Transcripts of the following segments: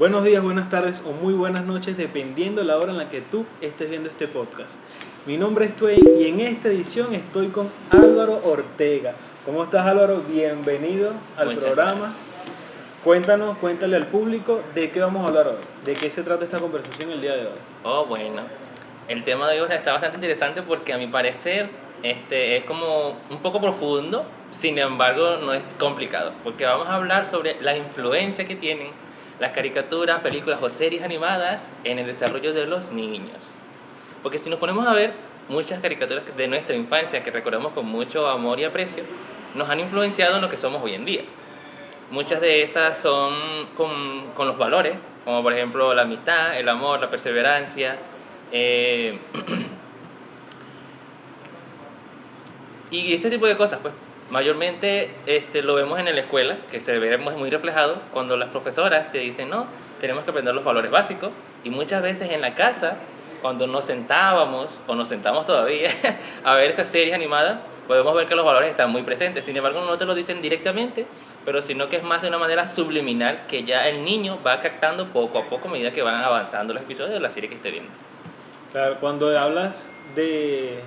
Buenos días, buenas tardes o muy buenas noches, dependiendo la hora en la que tú estés viendo este podcast. Mi nombre es Twain y en esta edición estoy con Álvaro Ortega. ¿Cómo estás, Álvaro? Bienvenido al Muchas programa. gracias. Cuéntale al público de qué vamos a hablar hoy, de qué se trata esta conversación el día de hoy. Bueno, el tema de hoy está bastante interesante porque a mi parecer es como un poco profundo, sin embargo no es complicado, porque vamos a hablar sobre la influencia que tienen las caricaturas, películas o series animadas en el desarrollo de los niños. Porque si nos ponemos a ver, muchas caricaturas de nuestra infancia que recordamos con mucho amor y aprecio, nos han influenciado en lo que somos hoy en día. Muchas de esas son con los valores, como por ejemplo la amistad, el amor, la perseverancia. eh, y ese tipo de cosas, pues, mayormente lo vemos en la escuela, que se ve muy reflejado cuando las profesoras te dicen, no, tenemos que aprender los valores básicos. Y muchas veces en la casa, cuando nos sentábamos, o nos sentamos todavía, a ver esas series animadas, podemos ver que los valores están muy presentes. Sin embargo, no te lo dicen directamente, pero sino que es más de una manera subliminal que ya el niño va captando poco a poco a medida que van avanzando los episodios de la serie que esté viendo. Claro, cuando hablas de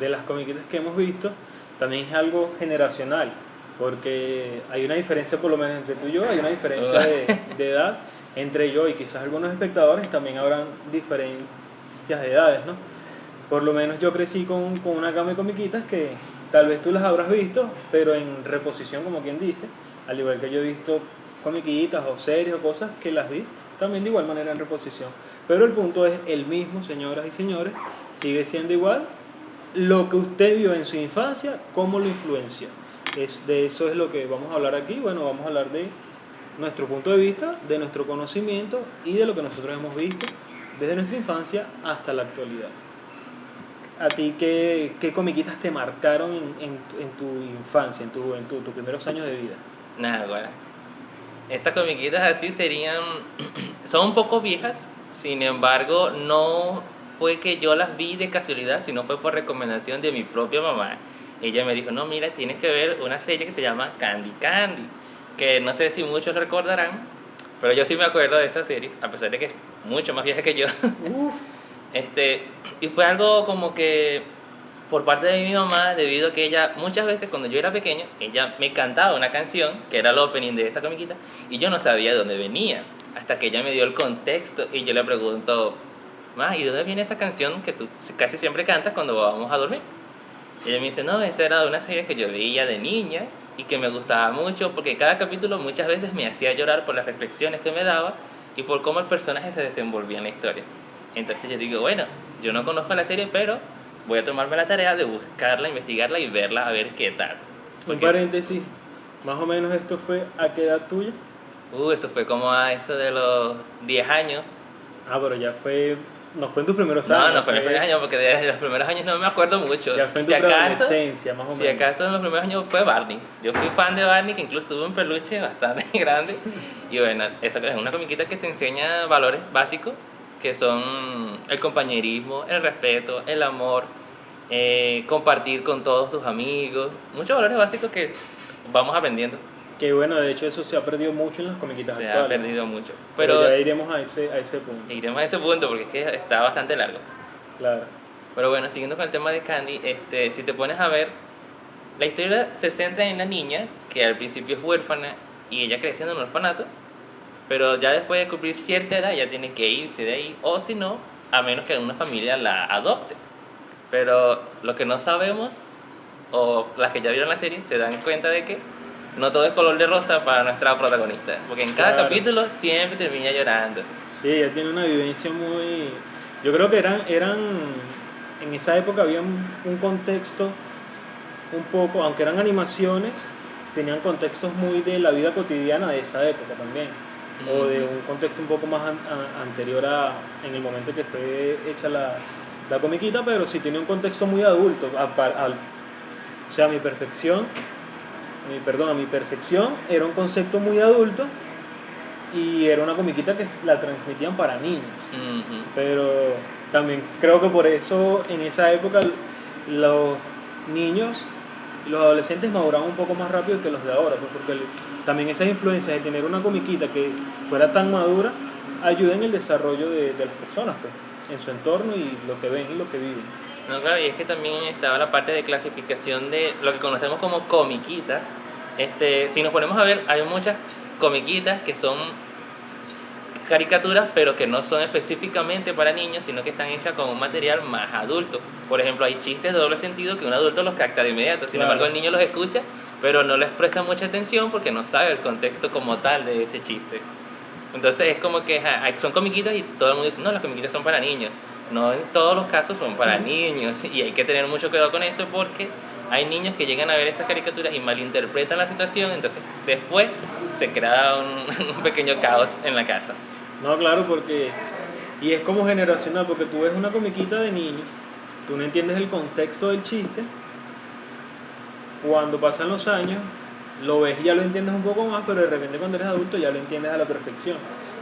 las comiquitas que hemos visto, también es algo generacional, porque hay una diferencia por lo menos entre tú y yo, hay una diferencia de edad entre yo y quizás algunos espectadores, también habrán diferencias de edades, ¿no? Por lo menos yo crecí con una gama de comiquitas que tal vez tú las habrás visto, pero en reposición, como quien dice, al igual que yo he visto comiquitas o series o cosas que las vi también de igual manera en reposición. Pero el punto es el mismo, señoras y señores, sigue siendo igual lo que usted vio en su infancia, cómo lo influenció. De eso es lo que vamos a hablar aquí. Bueno, vamos a hablar de nuestro punto de vista, de nuestro conocimiento y de lo que nosotros hemos visto desde nuestra infancia hasta la actualidad. ¿A ti qué comiquitas te marcaron en tu infancia, en tu juventud, tus primeros años de vida? Nada, bueno. Estas comiquitas así serían, son un poco viejas, sin embargo, no fue que yo las vi de casualidad, sino fue por recomendación de mi propia mamá. Ella me dijo, no, mira, tienes que ver una serie que se llama Candy Candy, que no sé si muchos recordarán, pero yo sí me acuerdo de esa serie, a pesar de que es mucho más vieja que yo. Uf. Y fue algo como que por parte de mi mamá, debido a que ella, muchas veces cuando yo era pequeño, ella me cantaba una canción, que era el opening de esa comiquita, y yo no sabía de dónde venía, hasta que ella me dio el contexto, y yo le pregunto, ma, ¿y de dónde viene esa canción que tú casi siempre cantas cuando vamos a dormir? Y ella me dice, no, esa era de una serie que yo veía de niña, y que me gustaba mucho, porque cada capítulo muchas veces me hacía llorar por las reflexiones que me daba, y por cómo el personaje se desenvolvía en la historia. Entonces yo digo, bueno, yo no conozco la serie, pero voy a tomarme la tarea de buscarla, investigarla y verla a ver qué tal. Un Porque, paréntesis, más o menos esto fue a qué edad tuya. eso fue como a eso de los 10 años. Ah, pero ya fue, no fue en tus primeros No, años. no fue en los primeros años, porque desde los primeros años no me acuerdo mucho. Ya fue en tu Si acaso, preadolescencia, más o menos. si acaso en los primeros años fue Barney. Yo fui fan de Barney, que incluso tuve un peluche bastante grande. Y bueno, esa es una comiquita que te enseña valores básicos, que son el compañerismo, el respeto, el amor, compartir con todos tus amigos. Muchos valores básicos que vamos aprendiendo. Que bueno, de hecho eso se ha perdido mucho en las comiquitas Se actuales. ha perdido mucho. Pero Pero ya iremos a ese punto. iremos a ese punto porque es que está bastante largo. Claro. Pero bueno, siguiendo con el tema de Candy, si te pones a ver, la historia se centra en la niña, que al principio es huérfana y ella creciendo en un orfanato, pero ya después de cumplir cierta edad ya tiene que irse de ahí, o si no, a menos que una familia la adopte. Pero lo que no sabemos, o las que ya vieron la serie, se dan cuenta de que no todo es color de rosa para nuestra protagonista, porque en cada Claro. capítulo siempre termina llorando. Sí, ella tiene una vivencia muy... Yo creo que eran en esa época había un contexto un poco, aunque eran animaciones, tenían contextos muy de la vida cotidiana de esa época también, o de un contexto un poco más anterior en el momento que fue hecha la comiquita, pero sí tiene un contexto muy adulto, o sea, a mi percepción era un concepto muy adulto y era una comiquita que la transmitían para niños. Ujú. Pero también creo que por eso en esa época los niños y los adolescentes maduraban un poco más rápido que los de ahora, pues, porque también esas influencias de tener una comiquita que fuera tan madura ayuda en el desarrollo de las personas, pues, en su entorno y lo que ven y lo que viven. No, claro, y es que también estaba la parte de clasificación de lo que conocemos como comiquitas. Si nos ponemos a ver, hay muchas comiquitas que son caricaturas, pero que no son específicamente para niños, sino que están hechas con un material más adulto. Por ejemplo, hay chistes de doble sentido que un adulto los capta de inmediato, sin Claro. embargo el niño los escucha, pero no les presta mucha atención porque no sabe el contexto como tal de ese chiste. Entonces es como que son comiquitas y todo el mundo dice, no, las comiquitas son para niños. No en todos los casos son para niños, y hay que tener mucho cuidado con eso porque hay niños que llegan a ver esas caricaturas y malinterpretan la situación, entonces después se crea un pequeño caos en la casa. No, claro, porque... Y es como generacional, porque tú ves una comiquita de niño, tú no entiendes el contexto del chiste, cuando pasan los años, lo ves y ya lo entiendes un poco más, pero de repente cuando eres adulto ya lo entiendes a la perfección.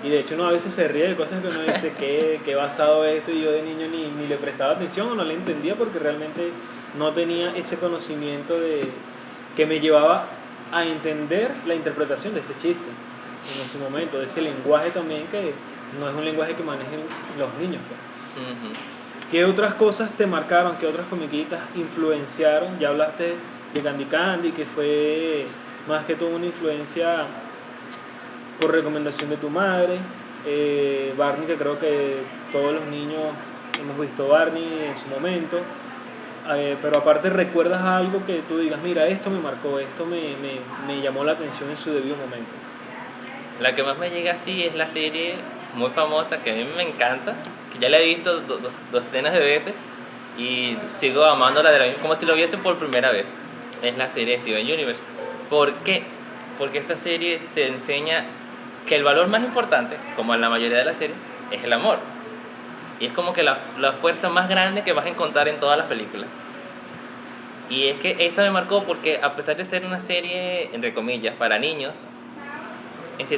Y de hecho uno a veces se ríe de cosas que uno dice, ¿qué basado esto? Y yo de niño ni le prestaba atención o no le entendía porque realmente no tenía ese conocimiento que me llevaba a entender la interpretación de este chiste en ese momento, de ese lenguaje también que no es un lenguaje que manejen los niños, pues. Ujú. ¿Qué otras cosas te marcaron? ¿Qué otras comiquitas influenciaron? Ya hablaste de Candy Candy, que fue más que todo una influencia por recomendación de tu madre. Barney, que creo que todos los niños hemos visto Barney en su momento. Pero aparte, ¿recuerdas algo que tú digas, mira, esto me marcó, esto me llamó la atención en su debido momento? La que más me llega así es la serie muy famosa que a mí me encanta, que ya la he visto docenas de veces y sigo amándola como si lo viese por primera vez. Es la serie de Steven Universe. ¿Por qué? Porque esta serie te enseña que el valor más importante, como en la mayoría de las series, es el amor. Y es como que la fuerza más grande que vas a encontrar en todas las películas. Y es que esa me marcó porque a pesar de ser una serie, entre comillas, para niños,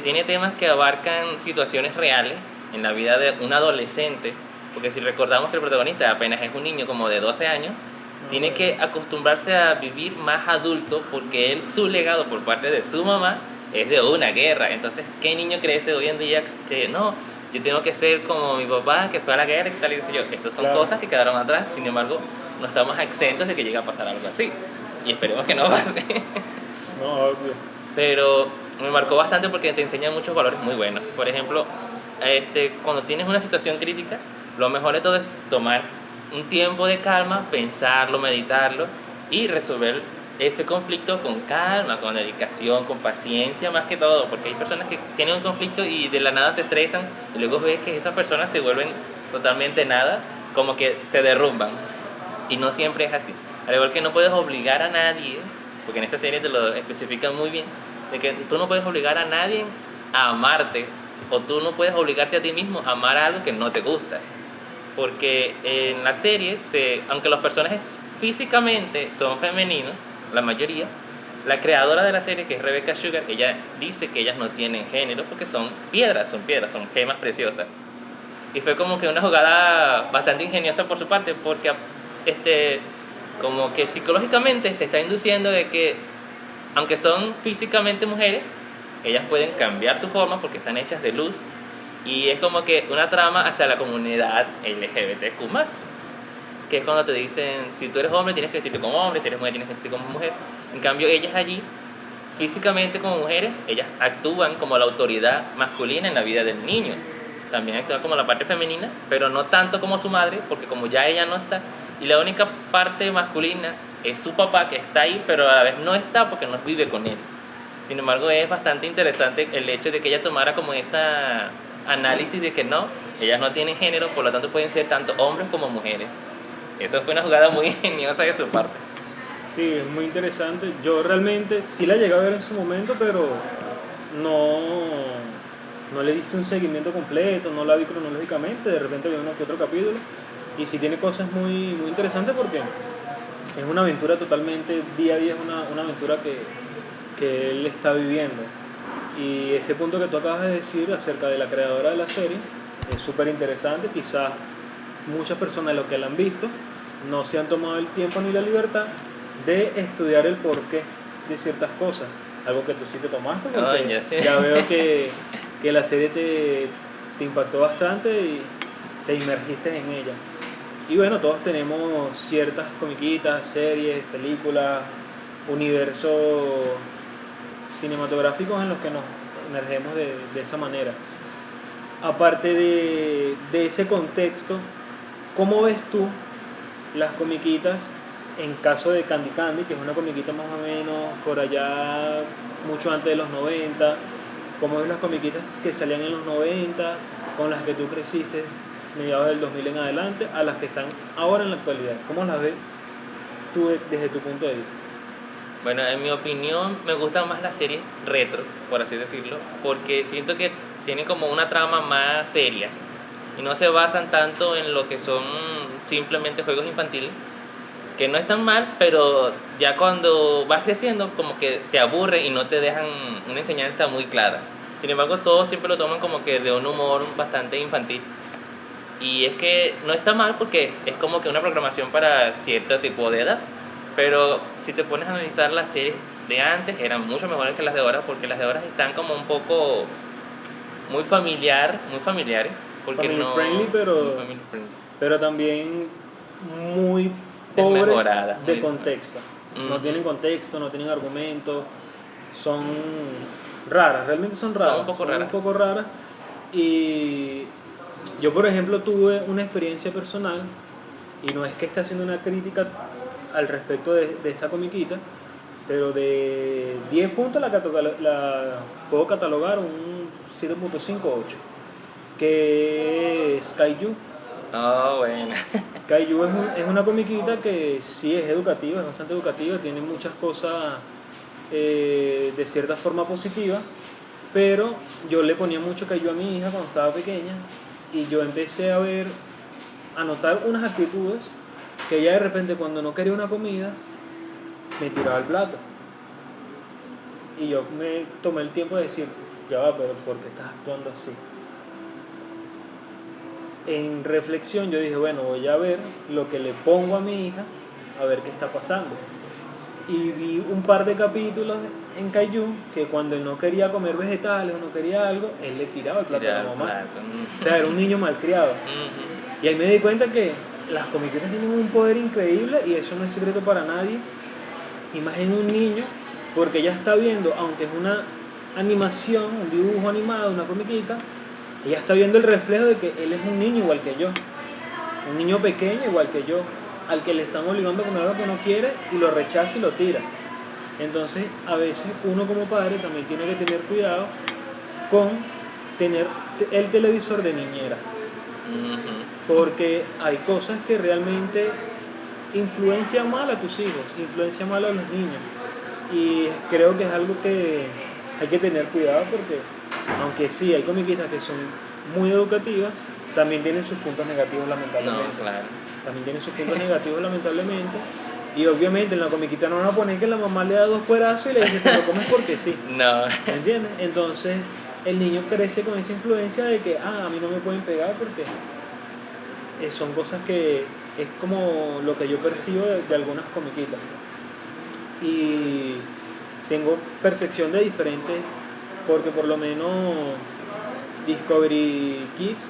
tiene temas que abarcan situaciones reales en la vida de un adolescente, porque si recordamos que el protagonista apenas es un niño como de 12 años, tiene que acostumbrarse a vivir más adulto porque su legado por parte de su mamá es de una guerra. Entonces, ¿qué niño crece hoy en día que no, yo tengo que ser como mi papá que fue a la guerra y tal y qué sé yo? Esas son Claro. cosas que quedaron atrás, sin embargo, no estamos exentos de que llegue a pasar algo así. Y esperemos que no pase. No, obvio. Pero me marcó bastante porque te enseña muchos valores muy buenos. Por ejemplo, cuando tienes una situación crítica, lo mejor de todo es tomar un tiempo de calma, pensarlo, meditarlo y resolver ese conflicto con calma, con dedicación, con paciencia más que todo, porque hay personas que tienen un conflicto y de la nada se estresan y luego ves que esas personas se vuelven totalmente nada, como que se derrumban, y no siempre es así. Al igual que no puedes obligar a nadie, porque en esta serie te lo especifican muy bien, de que tú no puedes obligar a nadie a amarte, o tú no puedes obligarte a ti mismo a amar algo que no te gusta. Porque en la serie, aunque los personajes físicamente son femeninos, la mayoría, la creadora de la serie, que es Rebecca Sugar, ella dice que ellas no tienen género porque son piedras, son gemas preciosas. Y fue como que una jugada bastante ingeniosa por su parte, porque como que psicológicamente te está induciendo de que, aunque son físicamente mujeres, ellas pueden cambiar su forma porque están hechas de luz. Y es como que una trama hacia la comunidad LGBTQ+, que es cuando te dicen, si tú eres hombre tienes que vestirte como hombre, si eres mujer tienes que vestirte como mujer. En cambio, ellas allí, físicamente como mujeres, ellas actúan como la autoridad masculina en la vida del niño. También actúan como la parte femenina, pero no tanto como su madre, porque como ya ella no está, y la única parte masculina es su papá, que está ahí, pero a la vez no está porque no vive con él. Sin embargo, es bastante interesante el hecho de que ella tomara como esa análisis de que no, ellas no tienen género, por lo tanto pueden ser tanto hombres como mujeres. Eso fue una jugada muy ingeniosa de su parte. Sí, es muy interesante. Yo realmente sí la llegué a ver en su momento, pero no le hice un seguimiento completo, no la vi cronológicamente, de repente vi uno que otro capítulo. Y sí tiene cosas muy, muy interesantes porque es una aventura totalmente día a día, es una aventura que él está viviendo. Y ese punto que tú acabas de decir acerca de la creadora de la serie es súper interesante. Quizás muchas personas, los que la han visto, no se han tomado el tiempo ni la libertad de estudiar el porqué de ciertas cosas. Algo que tú sí te tomaste, porque Ya sé. ya veo que la serie te te impactó bastante y te inmergiste en ella. Y bueno, todos tenemos ciertas comiquitas, series, películas, universos cinematográficos en los que nos emergemos de esa manera. Aparte de ese contexto, ¿cómo ves tú las comiquitas en caso de Candy Candy, que es una comiquita más o menos por allá mucho antes de los 90? ¿Cómo ves las comiquitas que salían en los 90, con las que tú creciste mediados del 2000 en adelante, a las que están ahora en la actualidad? ¿Cómo las ves tú desde tu punto de vista? Bueno, en mi opinión me gustan más las series retro, por así decirlo, porque siento que tienen como una trama más seria y no se basan tanto en lo que son simplemente juegos infantiles, que no están mal, pero ya cuando vas creciendo como que te aburre y no te dejan una enseñanza muy clara. Sin embargo, todos siempre lo toman como que de un humor bastante infantil. Y es que no está mal porque es como que una programación para cierto tipo de edad. Pero si te pones a analizar las series de antes, eran mucho mejores que las de ahora, porque las de ahora están como un poco muy familiares. Porque Family no, friendly, muy family friendly. pero también muy pobres Desmejoradas, de muy contexto. No Ujú. tienen contexto, no tienen argumentos, son raras, realmente son raras. Son un poco raras. Un poco raras. Y yo, por ejemplo, tuve una experiencia personal, y no es que esté haciendo una crítica al respecto de esta comiquita, pero de 10 puntos la puedo catalogar un 7.58, que es Kaiju. Oh, bueno. Kaiju es una comiquita que sí es educativa, es bastante educativa, tiene muchas cosas de cierta forma positivas, pero yo le ponía mucho Kaiju a mi hija cuando estaba pequeña y yo empecé a notar unas actitudes que ella de repente cuando no quería una comida me tiraba el plato. Y yo me tomé el tiempo de decir, ya va, pero ¿por qué estás actuando así? En reflexión yo dije, bueno, voy a ver lo que le pongo a mi hija, a ver qué está pasando. Y vi un par de capítulos en Kaiju que cuando él no quería comer vegetales o no quería algo, él le tiraba el plato a la mamá. O sea, era un niño malcriado. Y ahí me di cuenta que las comiquitas tienen un poder increíble y eso no es secreto para nadie. Y más en un niño, porque ella está viendo, aunque es una animación, un dibujo animado, una comiquita, ella está viendo el reflejo de que él es un niño igual que yo, un niño pequeño igual que yo, al que le están obligando a comer algo que no quiere y lo rechaza y lo tira. Entonces, a veces uno como padre también tiene que tener cuidado con tener el televisor de niñera, porque hay cosas que realmente influencian mal a tus hijos, influencian mal a los niños, y creo que es algo que hay que tener cuidado porque aunque sí hay comiquitas que son muy educativas, también tienen sus puntos negativos lamentablemente. No, claro. También tienen sus puntos negativos lamentablemente. Y obviamente en la comiquita no van a poner que la mamá le da 2 cuerazos y le dice te lo comes porque sí. No. ¿Entiendes? Entonces el niño crece con esa influencia de que a mí no me pueden pegar porque son cosas que es como lo que yo percibo de algunas comiquitas. Y tengo percepción de diferentes, porque por lo menos Discovery Kids,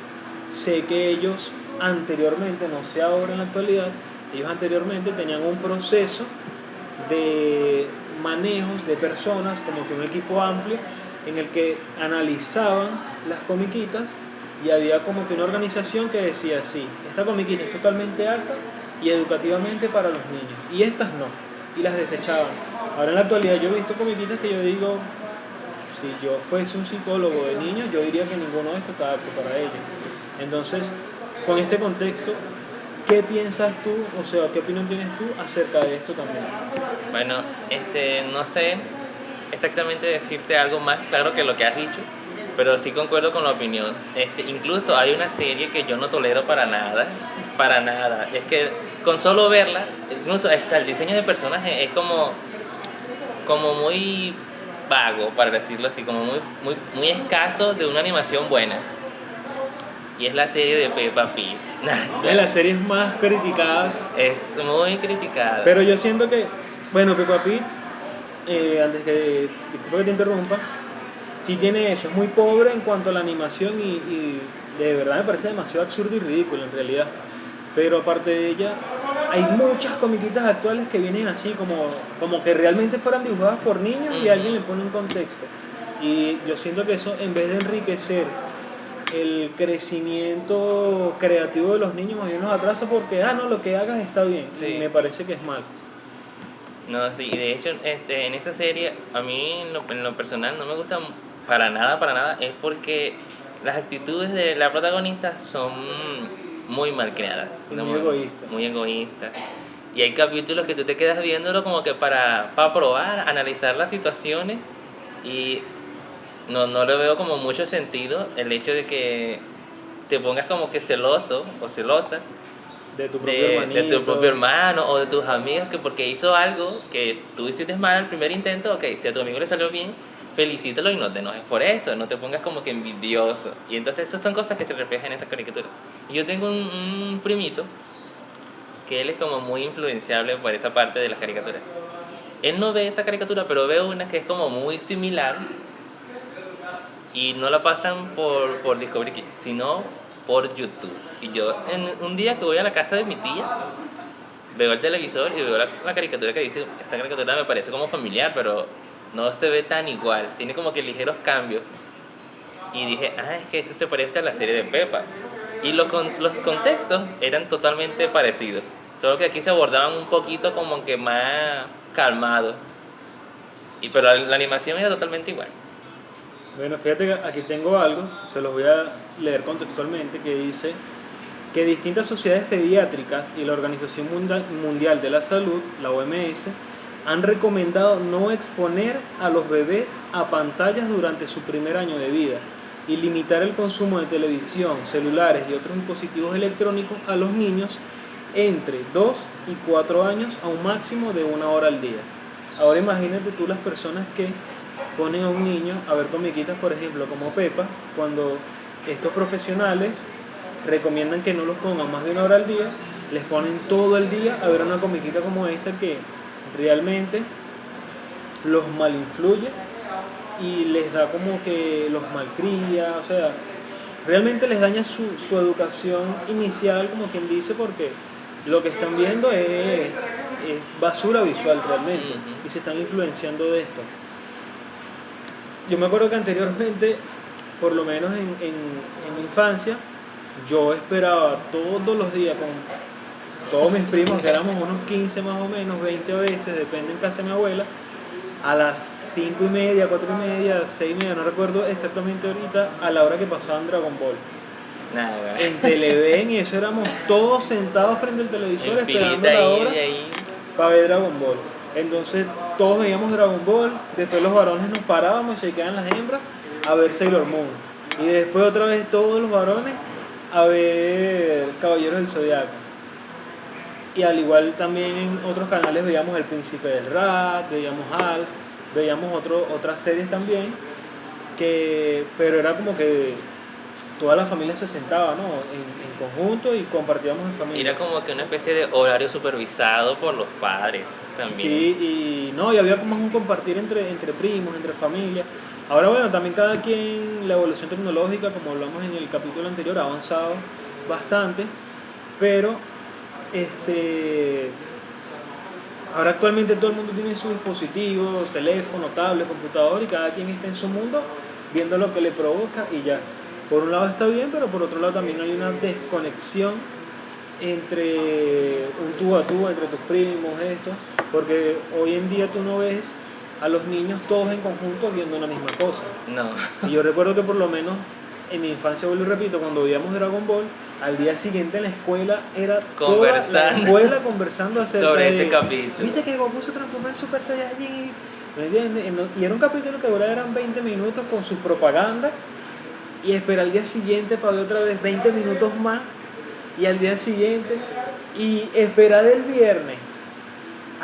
sé que ellos anteriormente, no sé ahora en la actualidad, ellos anteriormente tenían un proceso de manejos de personas, como que un equipo amplio, en el que analizaban las comiquitas y había como que una organización que decía, sí, esta comiquita es totalmente apta y educativamente para los niños, y estas no, y las desechaban. Ahora en la actualidad yo he visto comiquitas que yo digo, si yo fuese un psicólogo de niños, yo diría que ninguno de estos está apto para ellos. Entonces, con este contexto, ¿qué piensas tú, o sea, qué opinión tienes tú acerca de esto también? Bueno, no sé exactamente decirte algo más claro que lo que has dicho, pero sí concuerdo con la opinión. Incluso hay una serie que yo no tolero para nada. Es que con solo verla, incluso hasta el diseño de personajes es como muy vago, para decirlo así, como muy escaso de una animación buena. Y es la serie de Peppa Pig. De las series más criticadas. Es muy criticada. Pero yo siento que, bueno, Peppa Pig, antes que, disculpa que te interrumpa, sí tiene eso, es muy pobre en cuanto a la animación y de verdad me parece demasiado absurdo y ridículo en realidad. Pero aparte de ella, hay muchas comiquitas actuales que vienen así, como que realmente fueran dibujadas por niños y alguien le pone un contexto. Y yo siento que eso, en vez de enriquecer el crecimiento creativo de los niños, más bien los atrasa porque, no, lo que hagas está bien. Sí. Y me parece que es mal. No, sí, y de hecho en esa serie a mí en lo personal no me gusta para nada, es porque las actitudes de la protagonista son muy mal creadas, Sí, son muy egoístas. muy egoístas. Y hay capítulos que tú te quedas viéndolo como que para probar, analizar las situaciones y no le veo como mucho sentido el hecho de que te pongas como que celoso o celosa De tu propio hermanito. de tu propio hermano o de tus amigos que porque hizo algo que tú hiciste mal al primer intento, ok, si a tu amigo le salió bien, felicítalo y no te enojes por eso, no te pongas como que envidioso. Y entonces esas son cosas que se reflejan en esa caricatura. Y yo tengo un primito que él es como muy influenciable por esa parte de las caricaturas. Él no ve esa caricatura, pero ve una que es como muy similar y no la pasan por Discovery Kids, sino por YouTube. Y yo un día que voy a la casa de mi tía, veo el televisor y veo la caricatura que dice, esta caricatura me parece como familiar, pero no se ve tan igual, tiene como que ligeros cambios. Y dije, es que esto se parece a la serie de Peppa. Y los contextos eran totalmente parecidos, solo que aquí se abordaban un poquito como que más calmados. Pero la animación era totalmente igual. Bueno, fíjate que aquí tengo algo, se los voy a leer contextualmente, que dice que distintas sociedades pediátricas y la Organización Mundial de la Salud, la OMS, han recomendado no exponer a los bebés a pantallas durante su primer año de vida y limitar el consumo de televisión, celulares y otros dispositivos electrónicos a los niños entre 2 y 4 años a un máximo de 1 hora al día. Ahora imagínate tú las personas que ponen a un niño a ver comiquitas, por ejemplo, como Peppa, cuando estos profesionales recomiendan que no los pongan más de 1 hora al día, les ponen todo el día a ver una comiquita como esta que realmente los malinfluye y les da como que los malcría, o sea, realmente les daña su educación inicial, como quien dice, porque lo que están viendo es basura visual realmente y se están influenciando de esto. Yo me acuerdo que anteriormente, por lo menos en mi infancia, yo esperaba todos los días con todos mis primos, que éramos unos 15 más o menos, 20 a veces, depende en casa de mi abuela, a las 5:30, 4:30, 6:30, no recuerdo exactamente ahorita, a la hora que pasaban Dragon Ball. Nada, En Televen, y eso éramos todos sentados frente al televisor esperando la hora para ver Dragon Ball. Entonces todos veíamos Dragon Ball, después los varones nos parábamos y se quedaban las hembras a ver Sailor Moon. Y después otra vez todos los varones a ver Caballeros del Zodiaco. Y al igual también en otros canales veíamos El Príncipe del Rap, veíamos Alf, veíamos otras series también, pero era como que toda la familia se sentaba, ¿no? en conjunto y compartíamos en familia. Era como que una especie de horario supervisado por los padres también. Sí, y había como un compartir entre primos, entre familias. Ahora bueno, también cada quien, la evolución tecnológica, como hablamos en el capítulo anterior, ha avanzado bastante, pero ahora actualmente todo el mundo tiene su dispositivo, teléfono, tablet, computador, y cada quien está en su mundo viendo lo que le provoca y ya. Por un lado está bien, pero por otro lado también hay una desconexión entre un tú a tú, entre tus primos, porque hoy en día tú no ves a los niños todos en conjunto viendo una misma cosa. No. Y yo recuerdo que por lo menos en mi infancia, vuelvo y repito, cuando veíamos Dragon Ball, al día siguiente en la escuela era toda la escuela conversando acerca sobre ese capítulo. ¿Viste que Goku se transformó en Super Saiyajin? ¿Me entiendes? Y era un capítulo que duraba eran 20 minutos con su propaganda, y esperar al día siguiente para ver otra vez 20 minutos más, y al día siguiente, y esperar el viernes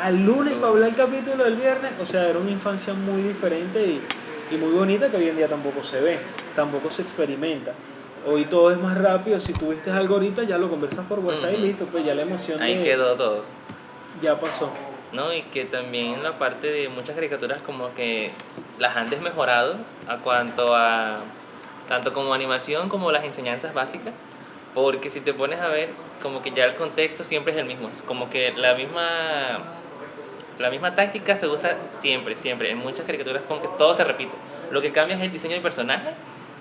al lunes para hablar el capítulo del viernes. O sea, era una infancia muy diferente y muy bonita, que hoy en día tampoco se ve, tampoco se experimenta. Hoy todo es más rápido, si tú viste algo ahorita ya lo conversas por WhatsApp y listo, pues ya la emoción ahí quedó todo. ya pasó. ¿no? Y que también la parte de muchas caricaturas como que las han desmejorado a cuanto a tanto como animación como las enseñanzas básicas, porque si te pones a ver, como que ya el contexto siempre es el mismo, es como que la misma táctica se usa siempre, siempre, en muchas caricaturas como que todo se repite. Lo que cambia es el diseño del personaje,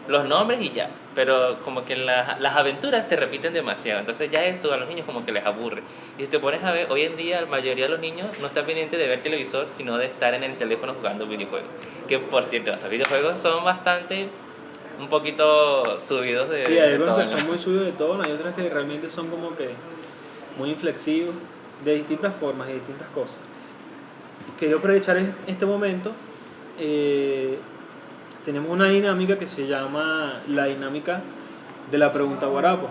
los nombres y ya, pero como que las aventuras se repiten demasiado, entonces ya eso a los niños como que les aburre. Y si te pones a ver, hoy en día la mayoría de los niños no está pendiente de ver televisor, sino de estar en el teléfono jugando videojuegos. Que por cierto, esos videojuegos son bastante, un poquito subidos Sí, hay de algunos que tono. son muy subidos de tono, hay otras que realmente son como que muy inflexivos, de distintas formas y distintas cosas. Quería aprovechar este momento. eh, Tenemos una dinámica que se llama la dinámica de la pregunta Guarapo.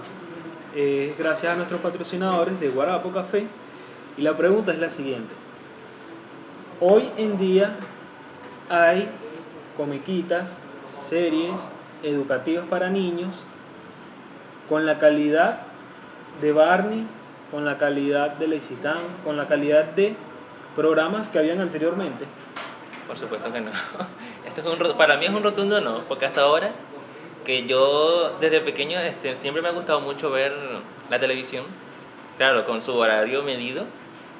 Es gracias a nuestros patrocinadores de Guarapo Café. Y la pregunta es la siguiente. Hoy en día hay comiquitas, series educativas para niños con la calidad de Barney, con la calidad de Lazy Town, con la calidad de programas que habían anteriormente. Por supuesto que no. Esto es para mí es un rotundo no, porque hasta ahora que yo desde pequeño siempre me ha gustado mucho ver la televisión, claro, con su horario medido,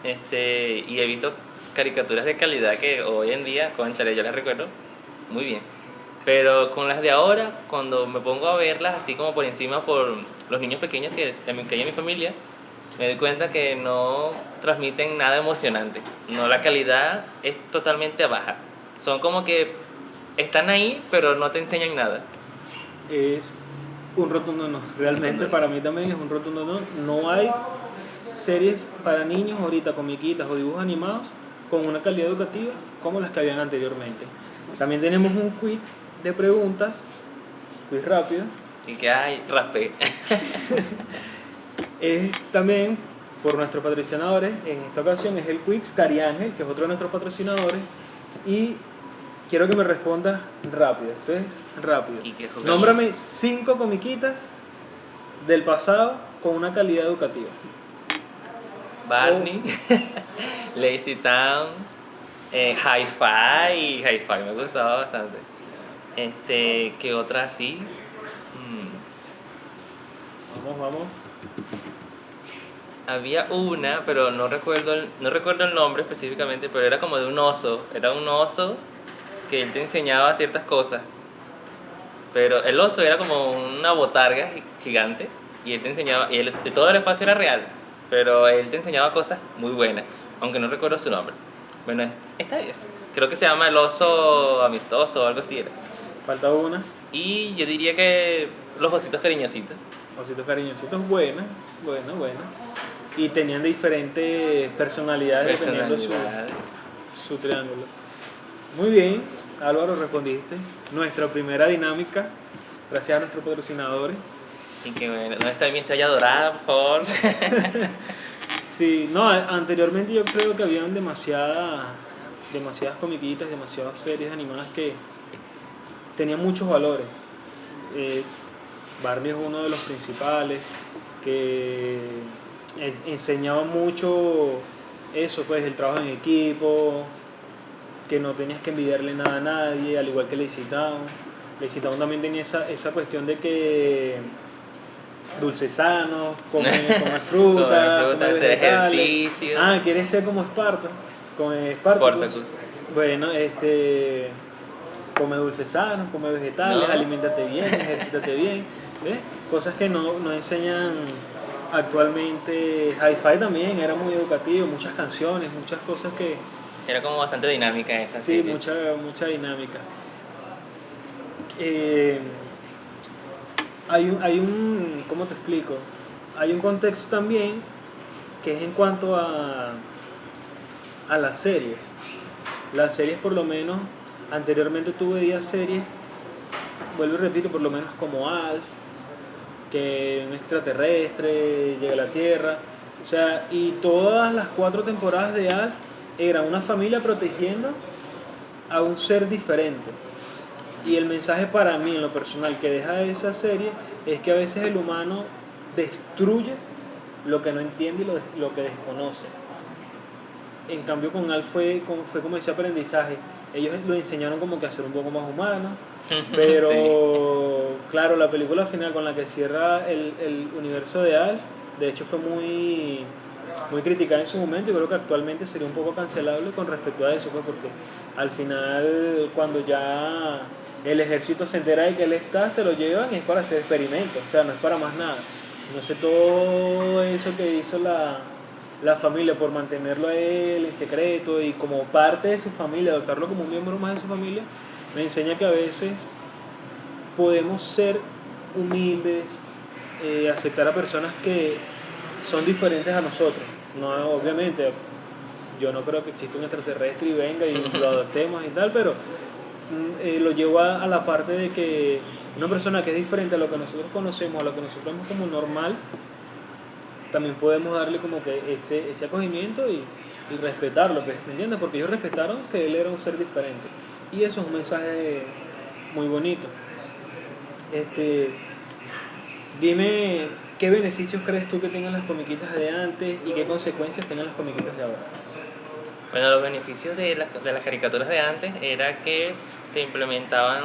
y he visto caricaturas de calidad que hoy en día, cónchale, yo las recuerdo muy bien. Pero con las de ahora, cuando me pongo a verlas así como por encima por los niños pequeños que hay en mi familia, me doy cuenta que no transmiten nada emocionante. No, la calidad es totalmente baja. Son como que están ahí, pero no te enseñan nada. Es un rotundo no. Realmente Rotundo no. para mí también es un rotundo no. No hay series para niños ahorita, comiquitas o dibujos animados con una calidad educativa como las que habían anteriormente. También tenemos un quiz de preguntas, quiz rápido. Y que hay, raspé. Es también por nuestros patrocinadores. En esta ocasión es el quiz Cariángel, que es otro de nuestros patrocinadores. Y quiero que me respondas rápido. Esto es rápido. ¿Y qué jugamos? Nómbrame 5 comiquitas del pasado con una calidad educativa. Barney, Lazy Town, Hi-Fi me gustaba bastante. ¿Qué otra así? Vamos. Había una, pero no recuerdo el nombre específicamente, pero era como de un oso. Era un oso que él te enseñaba ciertas cosas. Pero el oso era como una botarga gigante y él te enseñaba, todo el espacio era real, pero él te enseñaba cosas muy buenas, aunque no recuerdo su nombre. Bueno, esta es, creo que se llama el oso amistoso o algo así era. Falta una. Y yo diría que los ositos cariñositos. Ositos cariñositos, buena. Y tenían diferentes personalidades dependiendo su triángulo. Muy bien, Álvaro, respondiste. Nuestra primera dinámica, gracias a nuestros patrocinadores. Y que bueno, ¿dónde está mi estrella dorada, por favor? Sí, no, anteriormente yo creo que habían demasiadas comiquitas, demasiadas series animadas que tenían muchos valores. Barney es uno de los principales, que enseñaba mucho eso, pues el trabajo en equipo, que no tenías que envidiarle nada a nadie, al igual que Lazy Town. Lazy Town también tenía esa cuestión de que dulce sano, comer fruta, comer hacer vegetales. ejercicio. Ah, ¿quieres ser como Esparta? Como Spartacus. Portacus. Bueno, come dulce sano, come vegetales, No. aliméntate bien, ejercítate bien. ¿Ves? Cosas que no enseñan actualmente. Hi-Fi también era muy educativo, muchas canciones, muchas cosas que... Era como bastante dinámica esta Sí, serie. mucha dinámica. ¿Cómo te explico? Hay un contexto también que es en cuanto a las series. Las series, por lo menos, anteriormente tú veías series, vuelvo y repito, por lo menos como Alf, que un extraterrestre llega a la Tierra, o sea, y todas las 4 temporadas de Alf era una familia protegiendo a un ser diferente. Y el mensaje para mí, en lo personal, que deja esa serie es que a veces el humano destruye lo que no entiende y lo que desconoce. En cambio con Alf fue como ese aprendizaje. Ellos lo enseñaron como que a ser un poco más humano, pero Sí. claro, la película final con la que cierra el universo de Alf, de hecho fue muy criticada en su momento y creo que actualmente sería un poco cancelable con respecto a eso, pues porque al final cuando ya el ejército se entera de que él está, se lo llevan y es para hacer experimentos, o sea, no es para más nada. No sé, todo eso que hizo la familia por mantenerlo a él en secreto y como parte de su familia, adoptarlo como un miembro más de su familia, me enseña que a veces podemos ser humildes, aceptar a personas que son diferentes a nosotros. No, obviamente, yo no creo que exista un extraterrestre y venga y lo adoptemos y tal, pero lo llevo a la parte de que una persona que es diferente a lo que nosotros conocemos, a lo que nosotros vemos como normal, también podemos darle como que ese acogimiento y respetarlo, pues, ¿me entiendes? Porque ellos respetaron que él era un ser diferente. Y eso es un mensaje muy bonito. Este, Dime, ¿qué beneficios crees tú que tengan las comiquitas de antes y qué consecuencias tengan las comiquitas de ahora? Bueno, los beneficios de las caricaturas de antes era que te implementaban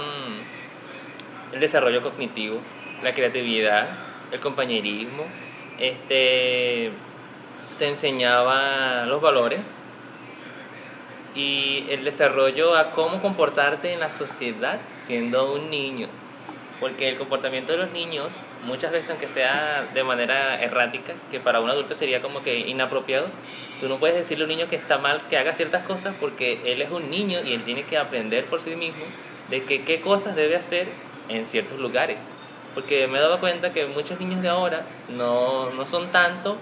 el desarrollo cognitivo, la creatividad, el compañerismo, este, te enseñaba los valores y el desarrollo a cómo comportarte en la sociedad siendo un niño. Porque el comportamiento de los niños, muchas veces, aunque sea de manera errática, que para un adulto sería como que inapropiado, tú no puedes decirle a un niño que está mal que haga ciertas cosas porque él es un niño y él tiene que aprender por sí mismo de que qué cosas debe hacer en ciertos lugares. Porque me he dado cuenta que muchos niños de ahora no son tanto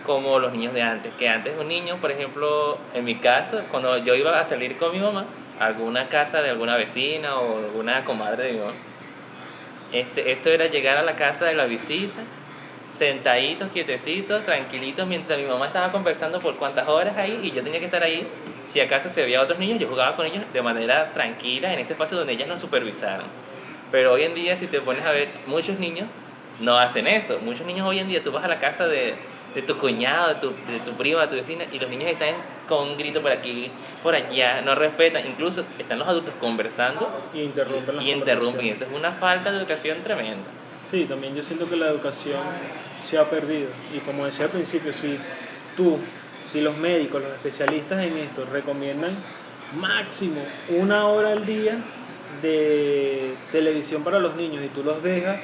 como los niños de antes. Que antes un niño, por ejemplo, en mi caso, cuando yo iba a salir con mi mamá a alguna casa de alguna vecina o alguna comadre de mi mamá, eso era llegar a la casa de la visita, sentaditos, quietecitos, tranquilitos, mientras mi mamá estaba conversando por cuantas horas ahí y yo tenía que estar ahí. Si acaso se veía otros niños, yo jugaba con ellos de manera tranquila en ese espacio donde ellas nos supervisaron. Pero hoy en día, si te pones a ver, muchos niños no hacen eso. Muchos niños hoy en día, tú vas a la casa de tu cuñado, de tu prima, de tu vecina, y los niños están con un grito por aquí, por allá, no respetan. Incluso están los adultos conversando Y interrumpen las y interrumpen. conversaciones. Eso es una falta de educación tremenda. Sí, también yo siento que la educación se ha perdido. Y como decía al principio, tú, si los médicos, los especialistas en esto recomiendan máximo 1 hora al día de televisión para los niños y tú los dejas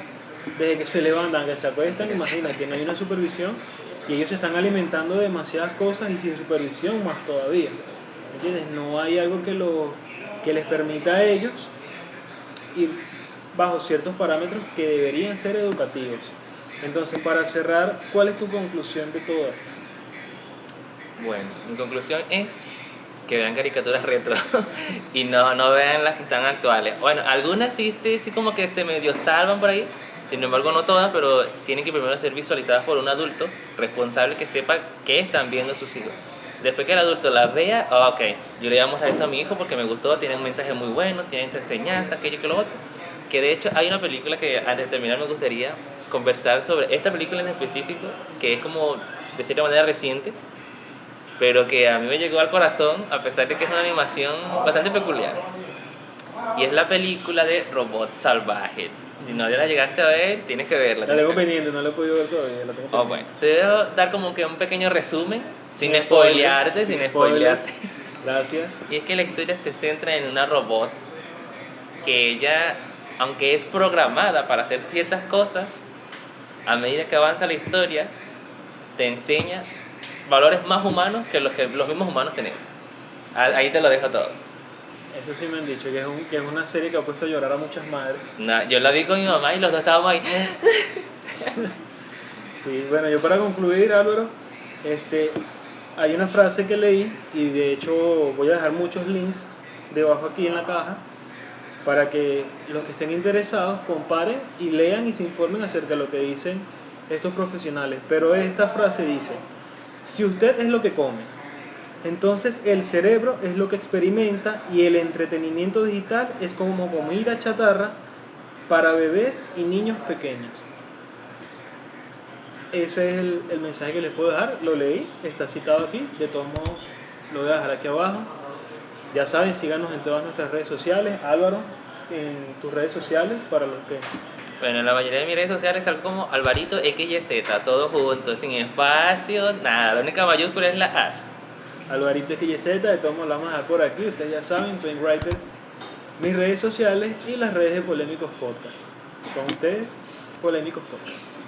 desde que se levantan, que se acuestan, imagínate, no hay una supervisión y ellos se están alimentando de demasiadas cosas y sin supervisión más todavía. ¿Entiendes? No hay algo que les permita a ellos ir bajo ciertos parámetros que deberían ser educativos. Entonces, para cerrar, ¿cuál es tu conclusión de todo esto? Bueno, mi conclusión es que vean caricaturas retro y no vean las que están actuales. Bueno, algunas sí como que se medio salvan por ahí, sin embargo no todas, pero tienen que primero ser visualizadas por un adulto responsable que sepa qué están viendo sus hijos. Después que el adulto las vea, ok, yo le voy a mostrar esto a mi hijo porque me gustó, tiene un mensaje muy bueno, tiene esta enseñanza, aquello que lo otro. Que de hecho hay una película que antes de terminar me gustaría conversar sobre esta película en específico, que es como de cierta manera reciente, pero que a mí me llegó al corazón a pesar de que es una animación bastante peculiar. Y es la película de Robot Salvaje. Si no la llegaste a ver, tienes que verla. La tengo pendiente, no la he podido ver todavía. La tengo pendiente. Bueno, te voy a dar como que un pequeño resumen, sin Sin spoilearte, spoilers, sin sin spoilearte. spoilers. Gracias. Y es que la historia se centra en una robot que ella, aunque es programada para hacer ciertas cosas, a medida que avanza la historia, te enseña valores más humanos que los mismos humanos tenemos. Ahí te lo dejo todo. Eso sí me han dicho, que es una serie que ha puesto a llorar a muchas madres. Yo la vi con mi mamá y los dos estábamos ahí. Sí, bueno, yo para concluir, Álvaro, hay una frase que leí y de hecho voy a dejar muchos links debajo aquí en la caja para que los que estén interesados comparen y lean y se informen acerca de lo que dicen estos profesionales. Pero esta frase dice, si usted es lo que come, entonces el cerebro es lo que experimenta y el entretenimiento digital es como comida chatarra para bebés y niños pequeños. ese es el mensaje que les puedo dejar. Lo leí, está citado aquí. De todos modos, lo voy a dejar aquí abajo. Ya saben, síganos en todas nuestras redes sociales. Álvaro, en tus redes sociales, para los que... Bueno, la mayoría de mis redes sociales es algo como Alvarito XYZ, todo junto, sin espacio, nada. La única mayúscula es la A. Alvarito XYZ, de todos modos la vamos a dejar por aquí. Ustedes ya saben, Twin Writer, mis redes sociales y las redes de Polémicos Podcast. Con ustedes, Polémicos Podcast.